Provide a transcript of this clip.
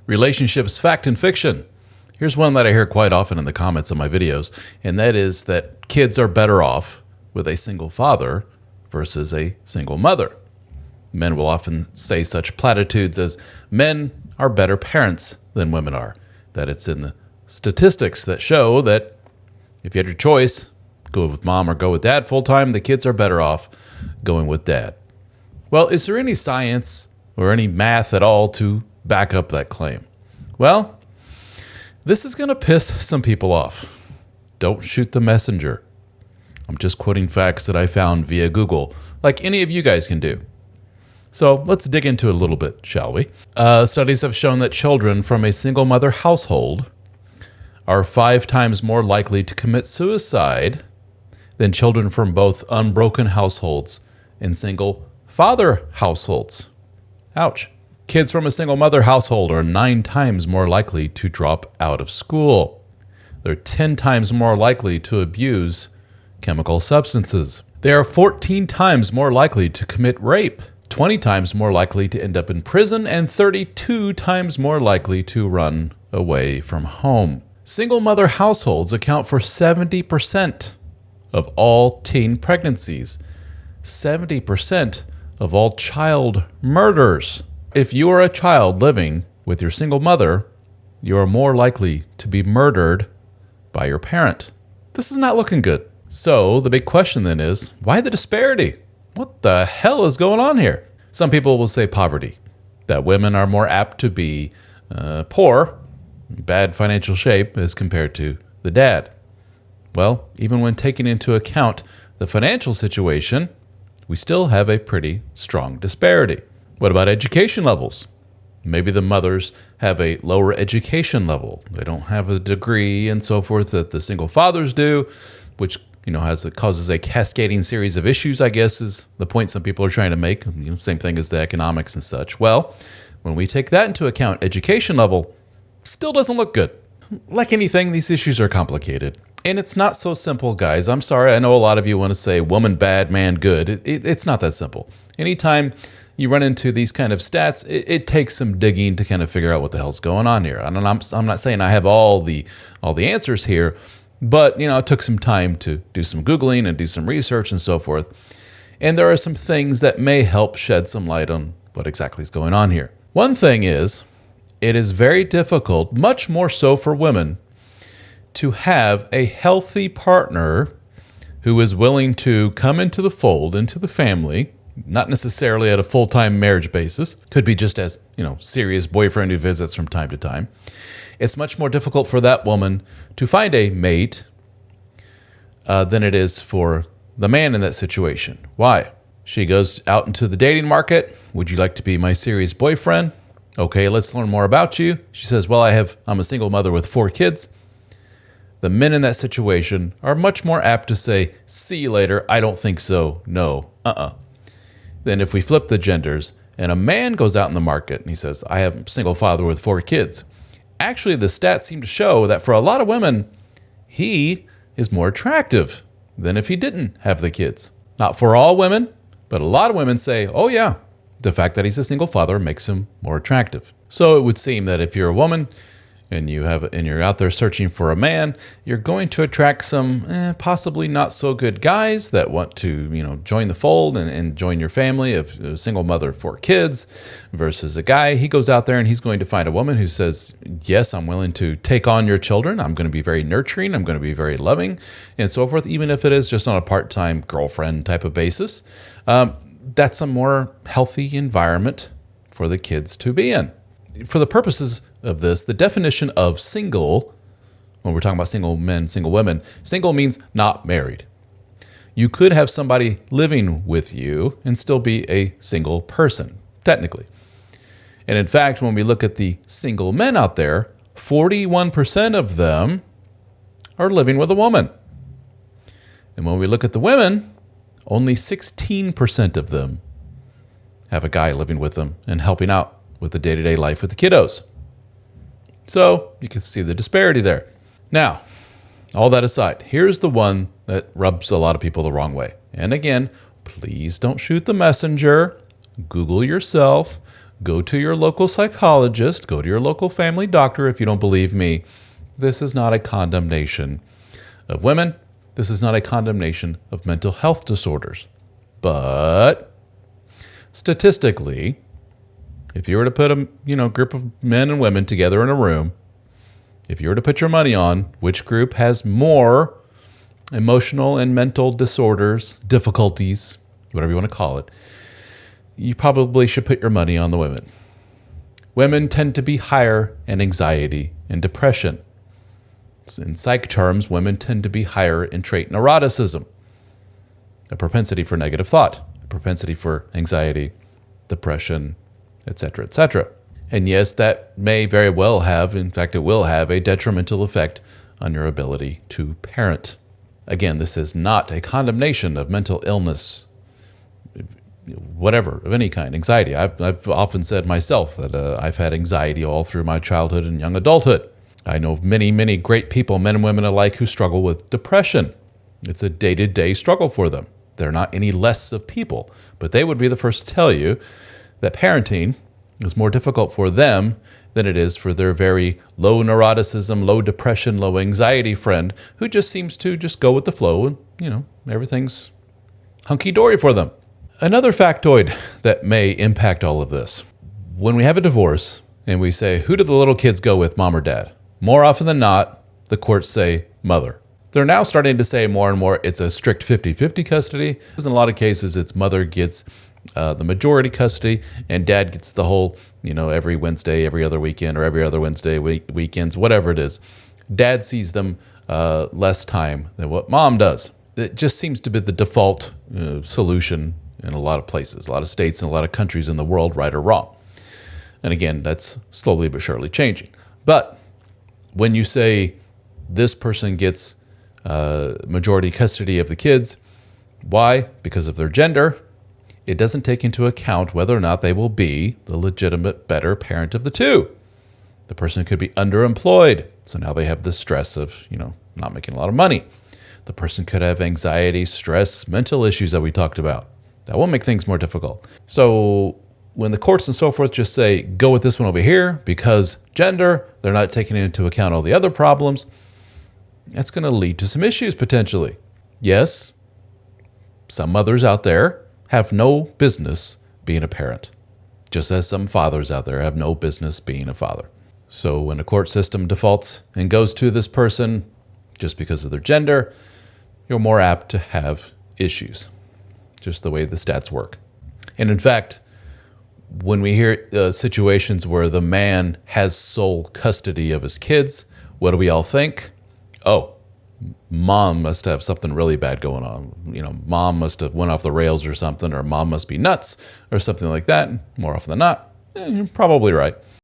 Relationships, fact and fiction. Here's one that I hear quite often in the comments of my videos, and that is that kids are better off with a single father versus a single mother. Men will often say such platitudes as men are better parents than women are, that it's in the statistics that show that if you had your choice, go with mom or go with dad full-time, the kids are better off going with dad. Well, is there any science or any math at all to back up that claim? Well, this is going to piss some people off. Don't shoot the messenger. I'm just quoting facts that I found via Google, like any of you guys can do. So let's dig into it a little bit, shall we? Studies have shown that children from a single mother household are 5 times more likely to commit suicide than children from both unbroken households and single father households. Ouch. Kids from a single mother household are 9 times more likely to drop out of school. They're 10 times more likely to abuse chemical substances. They are 14 times more likely to commit rape, 20 times more likely to end up in prison, and 32 times more likely to run away from home. Single mother households account for 70% of all teen pregnancies, 70% of all child murders. If you are a child living with your single mother, you are more likely to be murdered by your parent. This is not looking good. So the big question then is, why the disparity? What the hell is going on here? Some people will say poverty, that women are more apt to be poor, bad financial shape as compared to the dad. Well, even when taking into account the financial situation, we still have a pretty strong disparity. What about education levels? Maybe the mothers have a lower education level. They don't have a degree and so forth that the single fathers do, which causes a cascading series of issues, I guess, is the point some people are trying to make. Same thing as the economics and such. Well, when we take that into account, education level still doesn't look good. Like anything, these issues are complicated. And it's not so simple, guys. I'm sorry. I know a lot of you want to say woman bad, man good. It's not that simple. Anytime you run into these kind of stats, it takes some digging to kind of figure out what the hell's going on here. And I'm not saying I have all the answers here, but it took some time to do some Googling and do some research and so forth. And there are some things that may help shed some light on what exactly is going on here. One thing is, it is very difficult, much more so for women, to have a healthy partner who is willing to come into the fold, into the family, not necessarily at a full-time marriage basis. Could be just as, serious boyfriend who visits from time to time. It's much more difficult for that woman to find a mate than it is for the man in that situation. Why? She goes out into the dating market. Would you like to be my serious boyfriend? Okay, let's learn more about you. She says, well, I'm a single mother with 4 kids. The men in that situation are much more apt to say, see you later, I don't think so, no, Then if we flip the genders and a man goes out in the market and he says, I am a single father with 4 kids. Actually, the stats seem to show that for a lot of women, he is more attractive than if he didn't have the kids. Not for all women, but a lot of women say, oh yeah, the fact that he's a single father makes him more attractive. So it would seem that if you're a woman and you're out there searching for a man, you're going to attract some possibly not so good guys that want to, join the fold and join your family of a single mother of 4 kids, versus a guy. He goes out there and he's going to find a woman who says, yes, I'm willing to take on your children. I'm going to be very nurturing. I'm going to be very loving and so forth, even if it is just on a part-time girlfriend type of basis. That's a more healthy environment for the kids to be in. For the purposes of this, the definition of single, when we're talking about single men, single women, single means not married. You could have somebody living with you and still be a single person, technically. And in fact, when we look at the single men out there, 41% of them are living with a woman. And when we look at the women, only 16% of them have a guy living with them and helping out with the day-to-day life with the kiddos. So you can see the disparity there. Now, all that aside, here's the one that rubs a lot of people the wrong way. And again, please don't shoot the messenger. Google yourself. go to your local psychologist, go to your local family doctor if you don't believe me. This is not a condemnation of women. This is not a condemnation of mental health disorders. But statistically, if you were to put a group of men and women together in a room, if you were to put your money on which group has more emotional and mental disorders, difficulties, whatever you want to call it, you probably should put your money on the women. Women tend to be higher in anxiety and depression. In psych terms, women tend to be higher in trait neuroticism, a propensity for negative thought, a propensity for anxiety, depression, etc., etc. And yes, that may very well have, in fact, it will have a detrimental effect on your ability to parent. Again, this is not a condemnation of mental illness, whatever, of any kind, anxiety. I've often said myself that I've had anxiety all through my childhood and young adulthood. I know of many, many great people, men and women alike, who struggle with depression. It's a day-to-day struggle for them. They're not any less of people, but they would be the first to tell you that parenting is more difficult for them than it is for their very low neuroticism, low depression, low anxiety friend who just seems to just go with the flow and, everything's hunky-dory for them. Another factoid that may impact all of this. When we have a divorce and we say, who do the little kids go with, mom or dad? More often than not, the courts say mother. They're now starting to say more and more it's a strict 50-50 custody. In a lot of cases, it's mother gets the majority custody and dad gets the whole, every Wednesday, every other weekend, or every other Wednesday, weekends, whatever it is. Dad sees them less time than what mom does. It just seems to be the default solution in a lot of places, a lot of states and a lot of countries in the world, right or wrong. And again, that's slowly but surely changing. But when you say this person gets majority custody of the kids, why? Because of their gender. It doesn't take into account whether or not they will be the legitimate, better parent of the two. The person could be underemployed, so now they have the stress of, not making a lot of money. The person could have anxiety, stress, mental issues that we talked about. That will make things more difficult. So when the courts and so forth just say, go with this one over here because gender, they're not taking into account all the other problems, that's going to lead to some issues potentially. Yes, some mothers out there have no business being a parent, just as some fathers out there have no business being a father. So when a court system defaults and goes to this person just because of their gender, you're more apt to have issues, just the way the stats work. And in fact, when we hear situations where the man has sole custody of his kids, what do we all think? Oh, mom must have something really bad going on. Mom must have went off the rails or something, or mom must be nuts or something like that. More often than not, you're probably right.